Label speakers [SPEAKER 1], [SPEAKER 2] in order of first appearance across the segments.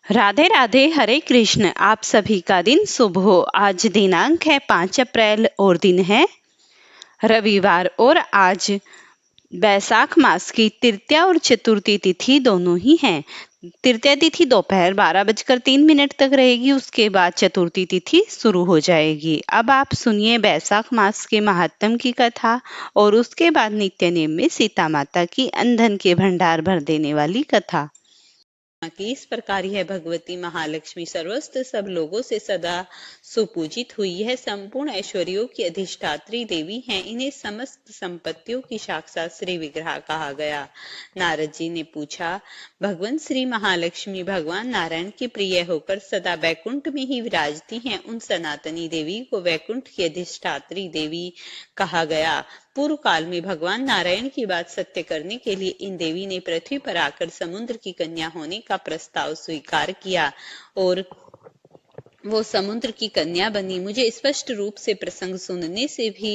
[SPEAKER 1] राधे राधे, हरे कृष्ण। आप सभी का दिन शुभ हो। आज दिनांक है 5 अप्रैल और दिन है रविवार और आज वैशाख मास की तृतीया और चतुर्थी तिथि दोनों ही हैं। तृतीया तिथि दोपहर 12:03 तक रहेगी, उसके बाद चतुर्थी तिथि शुरू हो जाएगी। अब आप सुनिए वैशाख मास के महात्म की कथा और उसके बाद नित्य नेम में सीता माता की अंधन के भंडार भर देने वाली कथा। की इस प्रकार यह भगवती महालक्ष्मी सर्वस्त्र सब लोगों से सदा सुपूजित हुई है। संपूर्ण ऐश्वर्यों की अधिष्ठात्री देवी हैं। इन्हें समस्त संपत्तियों की साक्षात श्री विग्रह कहा गया। नारद जी ने पूछा, भगवान श्री महालक्ष्मी भगवान नारायण की प्रिय होकर सदा वैकुंठ में ही विराजती हैं। उन सनातनी देवी को वैकुंठ की अधिष्ठात्री देवी कहा गया। पूर्व काल में भगवान नारायण की बात सत्य करने के लिए इन देवी ने पृथ्वी पर आकर समुद्र की कन्या होने का प्रस्ताव स्वीकार किया और वो समुद्र की कन्या बनी। मुझे स्पष्ट रूप से प्रसंग सुनने से भी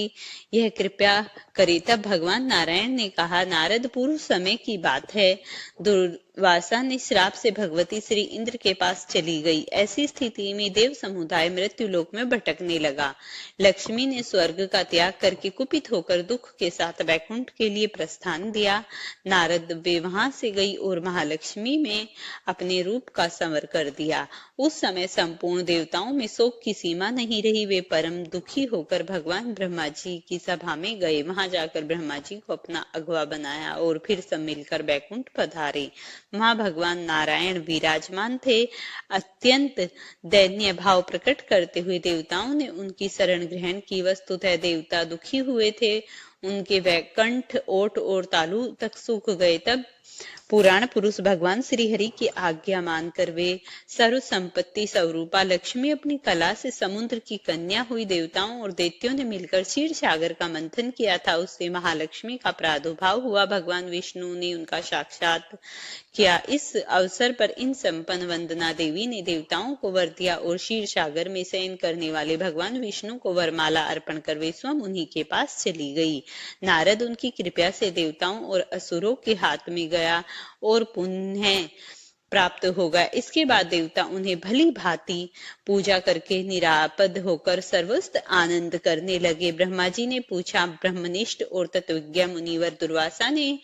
[SPEAKER 1] यह कृपया करे। तब भगवान नारायण ने कहा, नारद, पूर्व समय की बात है। दुर्वासा ने श्राप से भगवती श्री इंद्र के पास चली गई। ऐसी स्थिति में देव समुदाय मृत्यु लोक में भटकने लगा। लक्ष्मी ने स्वर्ग का त्याग करके कुपित होकर दुख के साथ वैकुंठ के लिए प्रस्थान दिया। नारद वे वहां से गई और महालक्ष्मी में अपने रूप का संवर कर दिया। उस समय संपूर्ण देवताओं में शोक की सीमा नहीं रही। वे परम दुखी होकर भगवान ब्रह्मा जी की सभा में गए। वहां जाकर ब्रह्मा जी को अपना अगवा बनाया और फिर सब मिलकर बैकुंठ पधारे। वहां भगवान नारायण विराजमान थे। अत्यंत दैन्य भाव प्रकट करते हुए देवताओं ने उनकी शरण ग्रहण की। वस्तुतः देवता दुखी हुए थे। उनके वैकुंठ ओट और तालु तक सूख गए। तब पुराण पुरुष भगवान श्री हरि की आज्ञा मानकर वे सर्व संपत्ति स्वरूपा लक्ष्मी अपनी कला से समुद्र की कन्या हुई। देवताओं और दैत्यों ने मिलकर क्षीर सागर का मंथन किया था। उससे महालक्ष्मी का प्रादुर्भाव हुआ। भगवान विष्णु ने उनका साक्षात किया। इस अवसर पर इन संपन्न वंदना देवी ने देवताओं को वर दिया और क्षीर सागर में शयन करने वाले भगवान विष्णु को वरमाला अर्पण कर वे स्वयं उन्हीं के पास चली गई। नारद उनकी कृपा से देवताओं और असुरों के हाथ में गया और पुण्य प्राप्त होगा। इसके बाद देवता उन्हें भली भांति पूजा करके निरापद होकर सर्वस्त्र आनंद करने लगे। ब्रह्मा जी ने पूछा, ब्रह्मनिष्ठ और तत्वज्ञ मुनिवर दुर्वासा ने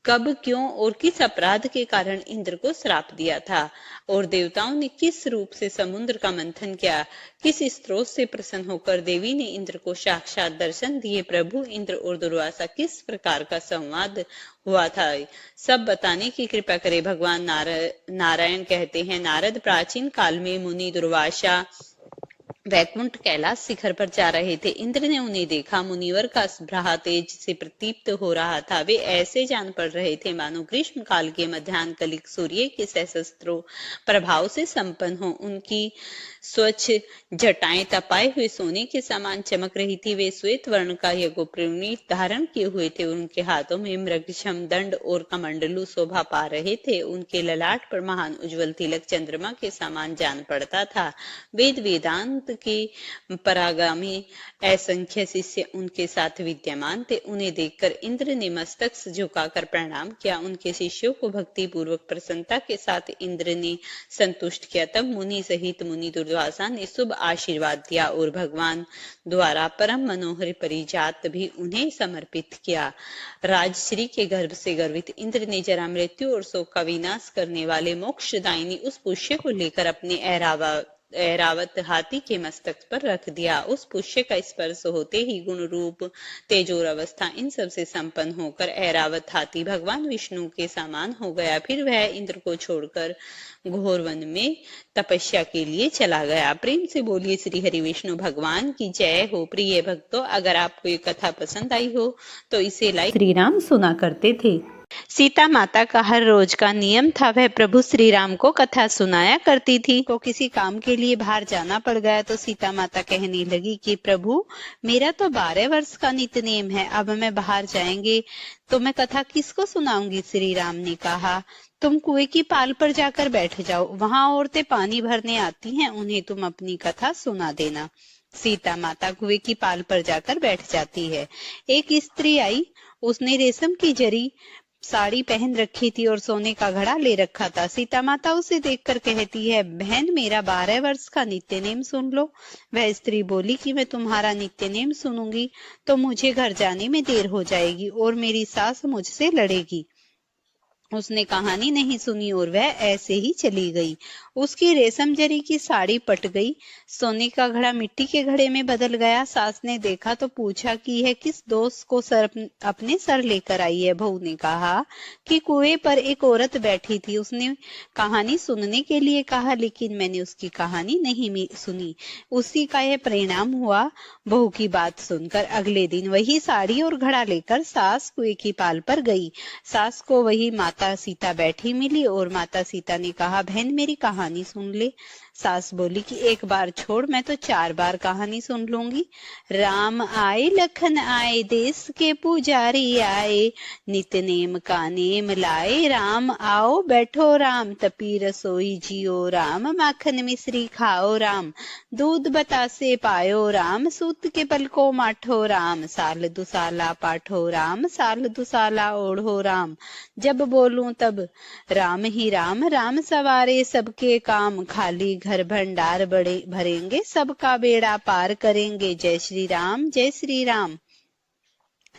[SPEAKER 1] कब, क्यों और किस अपराध के कारण इंद्र को श्राप दिया था और देवताओं ने किस रूप से समुद्र का मंथन किया? किस स्रोत से प्रसन्न होकर देवी ने इंद्र को साक्षात दर्शन दिए? प्रभु इंद्र और दुर्वासा किस प्रकार का संवाद हुआ था, सब बताने की कृपा करे। भगवान नारायण कहते हैं, नारद, प्राचीन काल में मुनि दुर्वासा वैकुंठ कैलाश शिखर पर जा रहे थे। इंद्र ने उन्हें देखा। मुनिवर का भ्राह तेज से प्रदीप्त हो रहा था। वे ऐसे जान पड़ रहे थे मानो ग्रीष्म काल के मध्याह्न कलिक सूर्य के सहस्त्रों प्रभाव से संपन्न हो। उनकी स्वच्छ जटाएं तपाए हुए सोने के समान चमक रही थी। वे श्वेत वर्ण का यज्ञोपवीत धारण किए हुए थे। उनके हाथों में मृगशम दंड और कमंडलू शोभा पा रहे थे। उनके ललाट पर महान उज्जवल तिलक चंद्रमा के समान जान पड़ता था। वेद वेदांत के परागामी असंख्य शिष्य उनके साथ विद्यमान थे। उन्हें देखकर इंद्र ने मस्तक झुकाकर प्रणाम किया। उनके शिष्यों को भक्ति पूर्वक प्रसन्नता के साथ इंद्र ने संतुष्ट किया। तब मुनि सहित मुनि दुर्वासा ने शुभ आशीर्वाद दिया और भगवान द्वारा परम मनोहर परिजात भी उन्हें समर्पित किया। राजश्री के गर्भ से गर्वित इंद्र ने जरा मृत्यु और शोक का विनाश करने वाले मोक्षदायिनी उस पुष्य को लेकर अपने ऐरावत हाथी के मस्तक पर रख दिया। उस पुष्य का स्पर्श होते ही गुण रूप तेजोर अवस्था इन सब से संपन्न होकर ऐरावत हाथी भगवान विष्णु के समान हो गया। फिर वह इंद्र को छोड़कर घोर वन में तपस्या के लिए चला गया। प्रेम से बोलिए श्री हरि विष्णु भगवान की जय हो। प्रिय भक्तों, अगर आपको ये कथा पसंद आई हो तो इसे लाइक। श्री राम सुना करते थे। सीता माता का हर रोज का नियम था, वह प्रभु श्री राम को कथा सुनाया करती थी। को किसी काम के लिए बाहर जाना पड़ गया तो सीता माता कहने लगी कि प्रभु, मेरा तो 12 वर्ष का नित्य नेम है, अब मैं बाहर जाएंगे तो मैं कथा किसको सुनाऊंगी? श्री राम ने कहा, तुम कुएं की पाल पर जाकर बैठ जाओ, वहां औरतें पानी भरने आती हैं, उन्हें तुम अपनी कथा सुना देना। सीता माता कुएं की पाल पर जाकर बैठ जाती है। एक स्त्री आई, उसने रेशम की जरी साड़ी पहन रखी थी और सोने का घड़ा ले रखा था। सीता माता उसे देखकर कहती है, बहन मेरा 12 वर्ष का नित्य नेम सुन लो। वह स्त्री बोली कि मैं तुम्हारा नित्य नेम सुनूंगी तो मुझे घर जाने में देर हो जाएगी और मेरी सास मुझसे लड़ेगी। उसने कहानी नहीं सुनी और वह ऐसे ही चली गई। उसकी रेशम जरी की साड़ी पट गई, सोने का घड़ा मिट्टी के घड़े में बदल गया। सास ने देखा तो पूछा कि यह किस दोस्त को अपने सर लेकर आई है। बहू ने कहा कि कुएं पर एक औरत बैठी थी, उसने कहानी सुनने के लिए कहा, लेकिन मैंने उसकी कहानी नहीं सुनी। उसी का यह परिणाम हुआ। बहू की बात सुनकर अगले दिन वही साड़ी और घड़ा लेकर सास कुएं की पाल पर गई। सास को वही माता सीता बैठी मिली और माता सीता ने कहा, बहन मेरी कहानी सुन ले। सास बोली कि एक बार छोड़, मैं तो 4 बार कहानी सुन लूंगी। राम आए लखन आए, देश के पुजारी आए, नित्य नेम का नेम लाए। राम आओ बैठो राम, तपी रसोई जियो राम, माखन मिश्री खाओ राम, दूध बतासे पायो राम, सूत के पल को माठो राम, साल दुसाला पाठो राम, साल दुसाला ओढ़ो राम, जब बोलूं तब राम ही राम, राम सवारे सबके काम, खाली घर भंडार बड़े भरेंगे, सबका बेड़ा पार करेंगे, जय श्री राम जय श्री राम।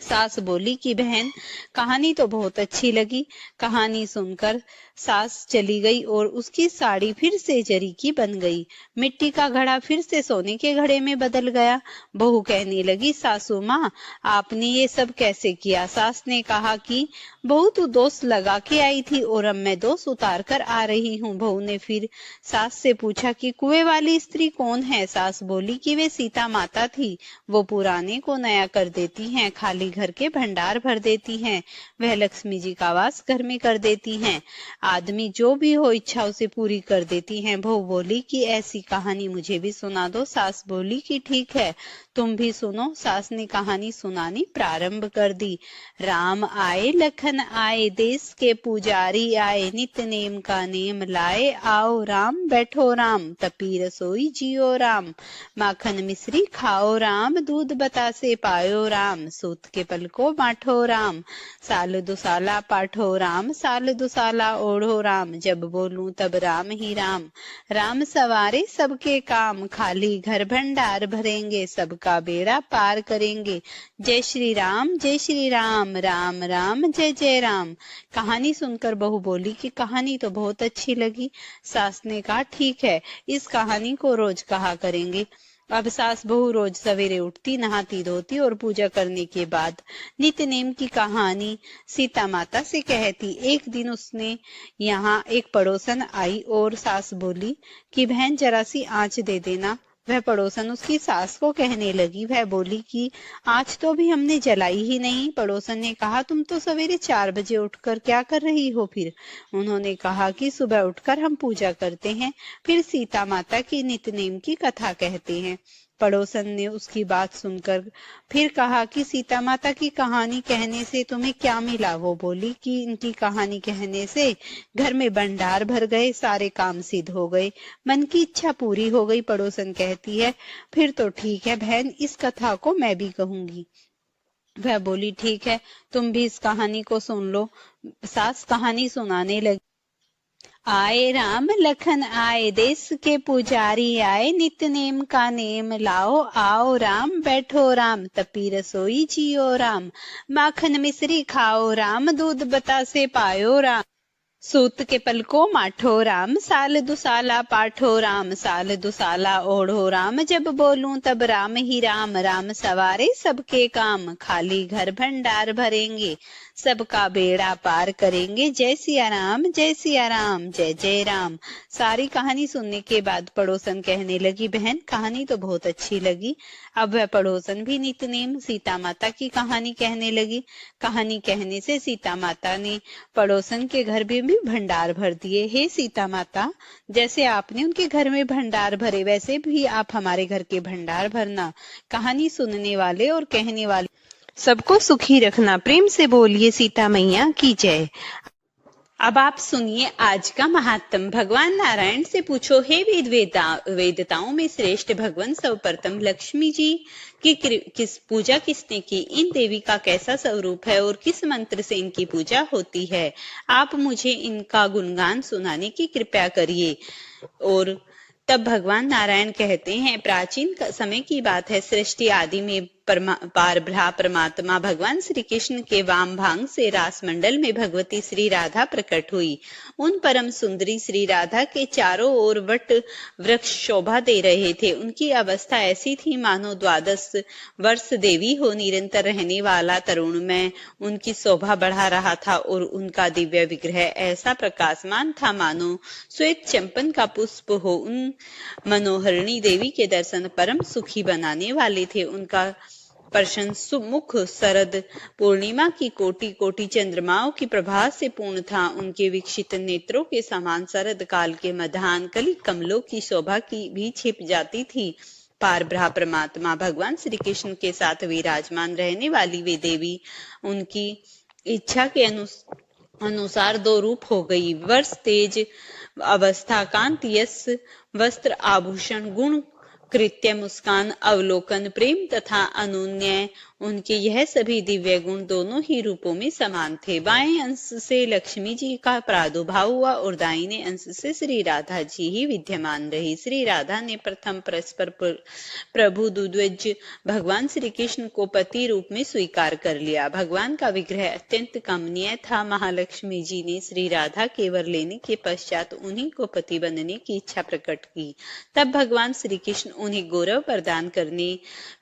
[SPEAKER 1] सास बोली कि बहन कहानी तो बहुत अच्छी लगी। कहानी सुनकर सास चली गई और उसकी साड़ी फिर से जरी की बन गई, मिट्टी का घड़ा फिर से सोने के घड़े में बदल गया। बहू कहने लगी, सासू माँ आपने ये सब कैसे किया? सास ने कहा कि बहू तू दोष लगा के आई थी और अब मैं दोष उतार कर आ रही हूँ। बहू ने फिर सास से पूछा कि कुएं वाली स्त्री कौन है? सास बोली कि वे सीता माता थी, वो पुराने को नया कर देती हैं, खाली घर के भंडार भर देती हैं, वह लक्ष्मी जी का वास घर में कर देती हैं, आदमी जो भी हो इच्छा उसे पूरी कर देती हैं। बहू बोली कि ऐसी कहानी मुझे भी सुना दो। सास बोली कि ठीक है, तुम भी सुनो। सास ने कहानी सुनानी प्रारंभ कर दी। राम आए लखन आए, देश के पुजारी आए, नित्य नेम का नेम लाए, आओ राम बैठो राम, तपी रसोई जियो राम, माखन मिश्री खाओ राम, दूध बतासे पायो राम, सूत के पल को बांटो राम, साल दुसाला पाठो राम, साल दुसाला ओढ़ो राम, जब बोलूं तब राम ही राम, राम सवारे सबके काम, खाली घर भंडार भरेंगे, सबका बेड़ा पार करेंगे, जय श्री राम जय श्री राम, राम राम जय जय राम। कहानी सुनकर बहू बोली कि कहानी तो बहुत अच्छी लगी। सास ने कहा ठीक है, इस कहानी को रोज कहा करेंगे। अब सास बहू रोज सवेरे उठती, नहाती धोती और पूजा करने के बाद नित्य नेम की कहानी सीता माता से कहती। एक दिन उसने यहाँ एक पड़ोसन आई और सास बोली कि बहन जरा सी आंच दे देना। वह पड़ोसन उसकी सास को कहने लगी। वह बोली कि आज तो भी हमने जलाई ही नहीं। पड़ोसन ने कहा, तुम तो सवेरे 4 बजे उठकर क्या कर रही हो? फिर उन्होंने कहा कि सुबह उठकर हम पूजा करते हैं, फिर सीता माता की नित्य नेम की कथा कहते हैं। पड़ोसन ने उसकी बात सुनकर फिर कहा कि सीता माता की कहानी कहने से तुम्हें क्या मिला? वो बोली कि इनकी कहानी कहने से घर में भंडार भर गए, सारे काम सिद्ध हो गए, मन की इच्छा पूरी हो गई। पड़ोसन कहती है, फिर तो ठीक है बहन, इस कथा को मैं भी कहूंगी। वह बोली ठीक है, तुम भी इस कहानी को सुन लो। सास कहानी सुनाने लगी। आए राम लखन आए, देश के पुजारी आए, नित्य नेम का नेम लाओ, आओ राम बैठो राम, तपी रसोई जियो राम, माखन मिश्री खाओ राम, दूध बतासे पायो राम, सूत के पल को माठो राम, साल दुसाला पाठो राम, साल दुसाला ओढ़ो राम, जब बोलूं तब राम ही राम, राम सवारे सबके काम, खाली घर भंडार भरेंगे, सबका बेड़ा पार करेंगे, जय सिया राम जय सिया राम, जय जय राम। सारी कहानी सुनने के बाद पड़ोसन कहने लगी, बहन कहानी तो बहुत अच्छी लगी। अब वह पड़ोसन भी नित्य नेम सीता माता की कहानी कहने लगी। कहानी कहने से सीता माता ने पड़ोसन के घर में भी भंडार भर दिए। हे सीता माता, जैसे आपने उनके घर में भंडार भरे, वैसे भी आप हमारे घर के भंडार भरना। कहानी सुनने वाले और कहने वाले सबको सुखी रखना। प्रेम से बोलिए सीता मैया की जय। अब आप सुनिए आज का महात्म। भगवान नारायण से पूछो, हे वेदताओं में श्रेष्ठ भगवान, सर्वप्रथम लक्ष्मी जी की किस पूजा किसने की? इन देवी का कैसा स्वरूप है और किस मंत्र से इनकी पूजा होती है? आप मुझे इनका गुणगान सुनाने की कृपा करिए। और तब भगवान नारायण कहते हैं, प्राचीन समय की बात है, सृष्टि आदि में परमात्मा भगवान श्री कृष्ण के वाम भाग से रास मंडल में भगवती श्री राधा प्रकट हुई। उन परम सुंदरी श्री राधा के चारों ओर वट वृक्ष शोभा दे रहे थे। उनकी अवस्था ऐसी थी मानो 12 वर्ष देवी हो। निरंतर रहने वाला तरुण में उनकी शोभा बढ़ा रहा था और उनका दिव्य विग्रह ऐसा प्रकाशमान था मानो श्वेत चंपन का पुष्प हो। उन मनोहरिणी देवी के दर्शन परम सुखी बनाने वाले थे। उनका प्रसन्न सुमुख शरद पूर्णिमा की कोटि कोटि चंद्रमाओं की प्रभा से पूर्ण था। उनके विकसित नेत्रों के समान शरद काल के मध्याह्न कली कमलों की शोभा की भी छिप जाती थी। पार ब्रह्म परमात्मा भगवान श्री कृष्ण के साथ विराजमान रहने वाली वे देवी उनकी इच्छा के अनुसार दो रूप हो गई। वर्ष तेज अवस्था, कांति, यश, वस्त्र, आभूषण, गुण, कृत्य, मुस्कान, अवलोकन, प्रेम तथा अनुनय, उनके यह सभी दिव्य गुण दोनों ही रूपों में समान थे। बाएं अंश से लक्ष्मी जी का प्रादुर्भाव हुआ और दाहिने अंश से श्री राधा जी ही विद्यमान रही। श्री राधा ने प्रथम परस्पर प्रभु द्विज भगवान श्री कृष्ण को पति रूप में स्वीकार कर लिया। भगवान का विग्रह अत्यंत कमनीय था। महालक्ष्मी जी ने श्री राधा के वर लेने के पश्चात उन्हीं को पति बनने की इच्छा प्रकट की। तब भगवान श्री कृष्ण उन्हें गौरव प्रदान करने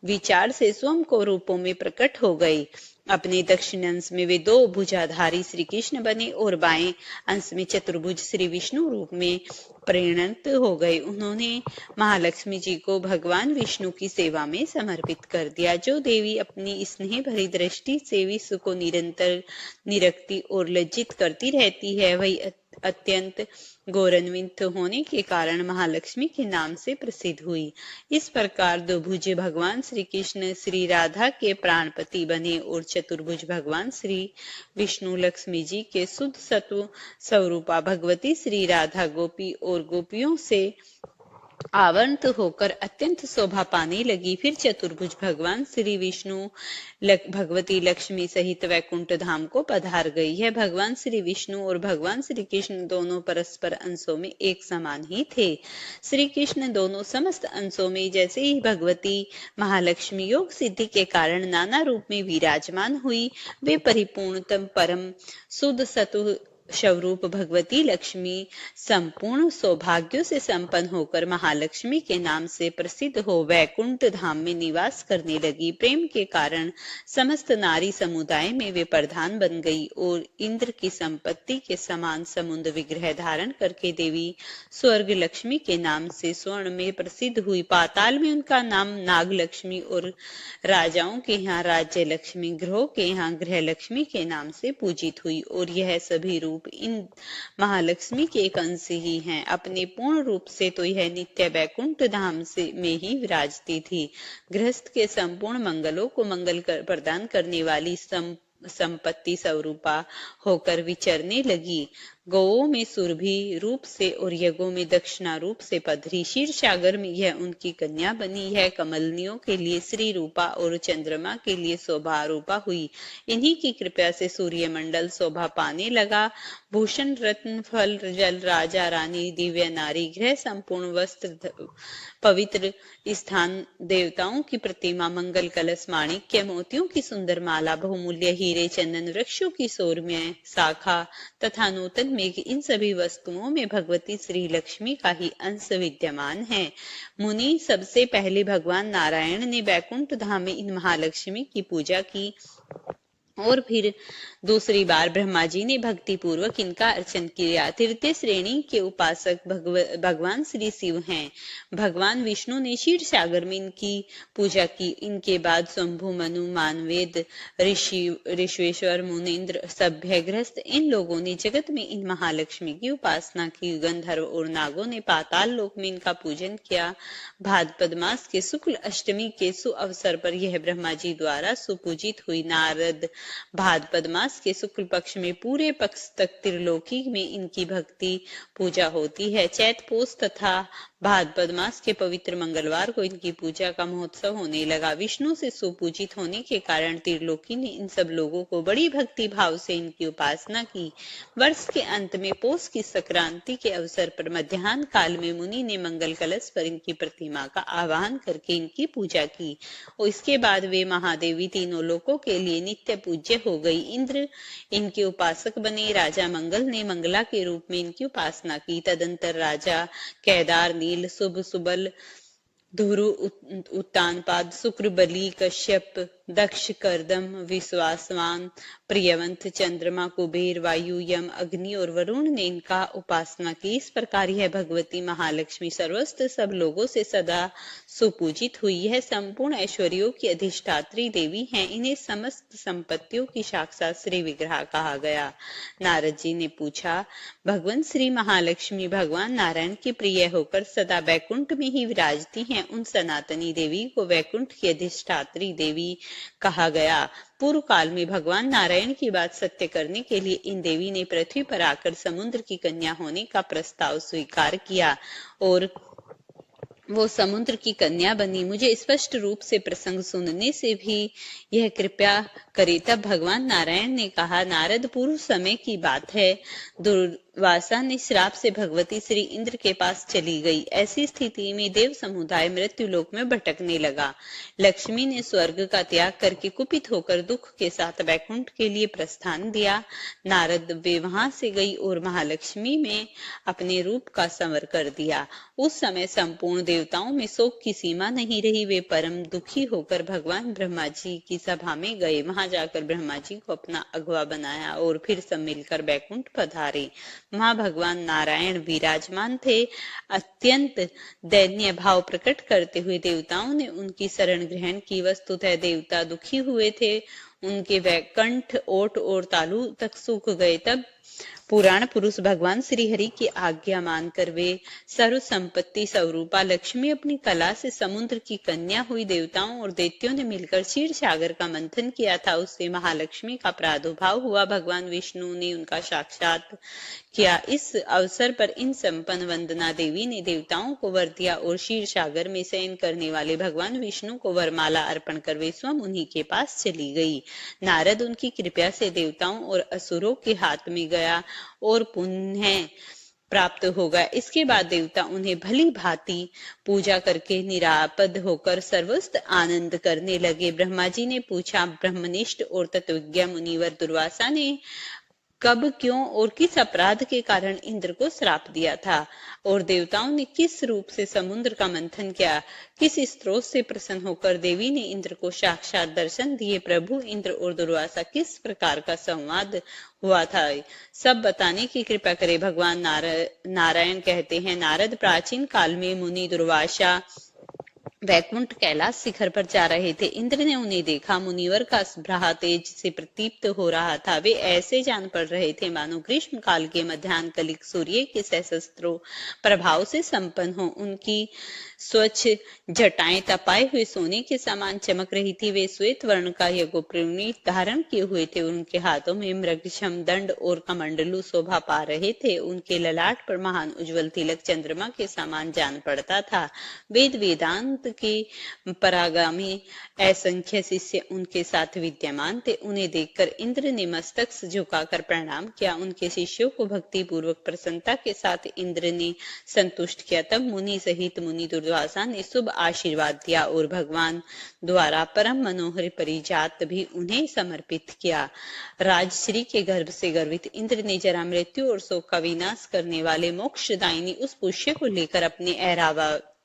[SPEAKER 1] विचार से स्वयं को रूपों में प्रकट हो गए। अपने दक्षिण अंश में वे दो भुजाधारी श्री कृष्ण बने और बाएं अंश में चतुर्भुज श्री विष्णु रूप में परिणत हो गए। उन्होंने महालक्ष्मी जी को भगवान विष्णु की सेवा में समर्पित कर दिया। जो देवी अपनी स्नेह भरी दृष्टि से विश्व को निरंतर निरखती और लज्जित करती रहती है, वही अत्यंत गौरवान्वित होने के कारण महालक्ष्मी के नाम से प्रसिद्ध हुई। इस प्रकार द्विभुज भगवान श्री कृष्ण श्री राधा के प्राणपति बने और चतुर्भुज भगवान श्री विष्णु लक्ष्मी जी के शुद्ध सत्व स्वरूपा भगवती श्री राधा गोपी और गोपियों से आवंत होकर अत्यंत शोभा पाने लगी। फिर चतुर्भुज भगवान श्री विष्णु भगवती लक्ष्मी सहित वैकुंठ धाम को पधार गई है। भगवान श्री विष्णु और भगवान श्री कृष्ण दोनों परस्पर अंशों में एक समान ही थे। श्री कृष्ण दोनों समस्त अंशों में जैसे ही भगवती महालक्ष्मी योग सिद्धि के कारण नाना रूप में विराजमान हुई, वे परिपूर्णतम परम शुद्ध सत्व स्वरूप भगवती लक्ष्मी संपूर्ण सौभाग्यों से संपन्न होकर महालक्ष्मी के नाम से प्रसिद्ध हो वैकुंठ धाम में निवास करने लगी। प्रेम के कारण समस्त नारी समुदाय में वे प्रधान बन गई और इंद्र की संपत्ति के समान समुद्र विग्रह धारण करके देवी स्वर्ग लक्ष्मी के नाम से स्वर्ण में प्रसिद्ध हुई। पाताल में उनका नाम नाग लक्ष्मी और राजाओं के यहाँ राज्य लक्ष्मी, ग्रहों के यहाँ ग्रह लक्ष्मी के नाम से पूजित हुई। और यह सभी रूप इन महालक्ष्मी के एक अंश ही हैं। अपने पूर्ण रूप से तो यह नित्य वैकुंठ धाम से में ही विराजती थी। गृहस्थ के संपूर्ण मंगलों को मंगल प्रदान करने वाली संपत्ति स्वरूपा होकर विचरने लगी। गौओं में सुरभि रूप से और यज्ञों में दक्षिणा रूप से पधरी। क्षीर सागर में यह उनकी कन्या बनी है। कमलनियों के लिए श्री रूपा और चंद्रमा के लिए शोभा रूपा हुई। इन्हीं की कृपा से सूर्य मंडल शोभा पाने लगा। भूषण, रत्न, फल, जल, राजा, रानी, दिव्य नारी, गृह, संपूर्ण वस्त्र, पवित्र स्थान, देवताओं की प्रतिमा, मंगल कलश, माणिक्य, मोतियों की सुंदर माला, बहुमूल्य हीरे, चंदन, वृक्षों की सौरम्य शाखा तथा नूतन मेघ, इन सभी वस्तुओं में भगवती श्री लक्ष्मी का ही अंश विद्यमान है। मुनि सबसे पहले भगवान नारायण ने वैकुंठ धाम में इन महालक्ष्मी की पूजा की और फिर दूसरी बार ब्रह्मा जी ने भक्ति पूर्वक इनका अर्चन किया। तृतीय श्रेणी के उपासक भगवान श्री शिव हैं। भगवान विष्णु ने क्षीर सागर में इनकी पूजा की। इनके बाद शंभु, मनु, मानवेद, ऋषिवेश्वर, मुनीन्द्र, सभ्य, गृहस्थ, इन लोगों ने जगत में इन महालक्ष्मी की उपासना की। गंधर्व और नागों ने पाताल लोक में इनका पूजन किया। भाद्रपद मास के शुक्ल अष्टमी के सुअवसर पर यह ब्रह्मा जी द्वारा सुपूजित हुई। नारद भाद्रपद मास के शुक्ल पक्ष में पूरे पक्ष तक त्रिलोकी में इनकी भक्ति पूजा होती है। चैत पोष तथा भाद्रपद मास के पवित्र मंगलवार को इनकी पूजा का महोत्सव होने लगा। विष्णु से सुपूजित होने के कारण त्रिलोकी ने इन सब लोगों को बड़ी भक्ति भाव से इनकी उपासना की। वर्ष के अंत में पोष की संक्रांति के अवसर पर मध्याह्न काल में मुनि ने मंगल कलश पर इनकी प्रतिमा का आवाहन करके इनकी पूजा की और इसके बाद वे महादेवी तीनों लोकों के लिए नित्य पूज्य हो गई। इंद्र इनके उपासक बने। राजा मंगल ने मंगला के रूप में इनकी उपासना की। तदंतर राजा केदार, नील, शुभ, सुबल, धुरु, उत्तानपाद, शुक्र, बलि, कश्यप, दक्ष, करदम, विश्वासवान, प्रियवंत, चंद्रमा, कुबेर, वायु, यम, अग्नि और वरुण ने इनका उपासना की। इस प्रकार यह भगवती महालक्ष्मी सर्वस्त्र सब लोगों से सदा सुपूजित हुई है। संपूर्ण ऐश्वर्यों की अधिष्ठात्री देवी हैं। इन्हें समस्त संपत्तियों की साक्षात श्री विग्रह कहा गया। नारद जी ने पूछा, भगवान श्री महालक्ष्मी भगवान नारायण की प्रिय होकर सदा वैकुंठ में ही विराजती हैं। उन सनातनी देवी को वैकुंठ की अधिष्ठात्री देवी कहा गया। पूर्व काल में भगवान नारायण की बात सत्य करने के लिए इन देवी ने पृथ्वी पर आकर समुद्र की कन्या होने का प्रस्ताव स्वीकार किया और वो समुद्र की कन्या बनी। मुझे स्पष्ट रूप से प्रसंग सुनने से भी यह कृपया करे। तब भगवान नारायण ने कहा, नारद, पूर्व समय की बात है, दुर्वासा ने श्राप से भगवती श्री इंद्र के पास चली गई। ऐसी स्थिति में देव समुदाय मृत्यु लोक में भटकने लगा। लक्ष्मी ने स्वर्ग का त्याग करके कुपित होकर दुख के साथ वैकुंठ के लिए प्रस्थान दिया। नारद वे वहां से गई और महालक्ष्मी में अपने रूप का संवर कर दिया। उस समय संपूर्ण देवताओं में शोक की सीमा नहीं रही। वे परम दुखी होकर भगवान ब्रह्मा जी की सभा में गए। वहां जाकर ब्रह्मा जी को अपना अगवा बनाया और फिर सब मिलकर वैकुंठ पधारे। वहां भगवान नारायण विराजमान थे। अत्यंत दैन्य भाव प्रकट करते हुए देवताओं ने उनकी शरण ग्रहण की। वस्तुतः देवता दुखी हुए थे। उनके वैकुंठ, ओट और तालु तक सूख गए। तब पुराण पुरुष भगवान श्री हरि की आज्ञा मानकर वे सर्व संपत्ति स्वरूपा लक्ष्मी अपनी कला से समुद्र की कन्या हुई। देवताओं और दैत्यों ने मिलकर क्षीर सागर का मंथन किया था। उससे महालक्ष्मी का प्रादुर्भाव हुआ। भगवान विष्णु ने उनका साक्षात किया। इस अवसर पर इन संपन्न वंदना देवी ने देवताओं को वर दिया और क्षीर सागर में शयन करने वाले भगवान विष्णु को वरमाला अर्पण कर वे स्वयं उन्हीं के पास चली गई। नारद उनकी कृपा से देवताओं और असुरों के हाथ में गया और पुण्य प्राप्त होगा। इसके बाद देवता उन्हें भली भांति पूजा करके निरापद होकर सर्वस्त्र आनंद करने लगे। ब्रह्मा जी ने पूछा, ब्रह्मनिष्ठ और तत्वज्ञ मुनिवर दुर्वासा ने कब, क्यों और किस अपराध के कारण इंद्र को श्राप दिया था और देवताओं ने किस रूप से समुद्र का मंथन किया? किस स्रोत से प्रसन्न होकर देवी ने इंद्र को साक्षात दर्शन दिए? प्रभु इंद्र और दुर्वासा किस प्रकार का संवाद हुआ था? सब बताने की कृपा करे। भगवान नारायण कहते हैं, नारद, प्राचीन काल में मुनि दुर्वासा वैकुंठ कैलाश शिखर पर जा रहे थे। इंद्र ने उन्हें देखा। मुनिवर का भ्राह तेज से प्रदीप्त हो रहा था। वे ऐसे जान पड़ रहे थे मानो ग्रीष्म काल के मध्याह्न कलिक सूर्य के सहस्त्रों प्रभाव से संपन्न हो। उनकी स्वच्छ जटाएं तपाए हुए सोने के समान चमक रही थी। वे श्वेत वर्ण का यज्ञोपवीत धारण किए हुए थे। उनके हाथों में मृगशम दंड और कमंडलू शोभा पा रहे थे। उनके ललाट पर महान उज्जवल तिलक चंद्रमा के समान जान पड़ता था। वेद वेदांत के परागामी असंख्य शिष्य उनके साथ विद्यमान थे। उन्हें देखकर इंद्र ने मस्तक झुकाकर प्रणाम किया। उनके शिष्यों को भक्ति पूर्वक प्रसन्नता के साथ इंद्र ने संतुष्ट किया। तब मुनि सहित मुनि दुर्वासा ने शुभ आशीर्वाद दिया और भगवान द्वारा परम मनोहर परिजात भी उन्हें समर्पित किया। राजश्री के गर्भ से गर्वित इंद्र ने जरा मृत्यु और शोक का विनाश करने वाले मोक्षदायिनी उस पुष्य को लेकर अपने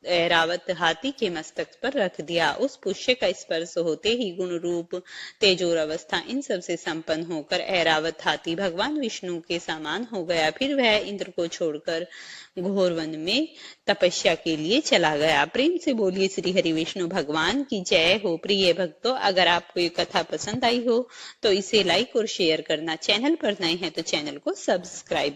[SPEAKER 1] ऐरावत हाथी के मस्तक पर रख दिया। उस पुष्य का स्पर्श होते ही गुण रूप तेजोर अवस्था इन सब से संपन्न होकर ऐरावत हाथी भगवान विष्णु के समान हो गया। फिर वह इंद्र को छोड़कर घोर वन में तपस्या के लिए चला गया। प्रेम से बोलिए श्री हरि विष्णु भगवान की जय हो। प्रिय भक्तों, अगर आपको ये कथा पसंद आई हो तो इसे लाइक और शेयर करना। चैनल पर नए हैं तो चैनल को सब्सक्राइब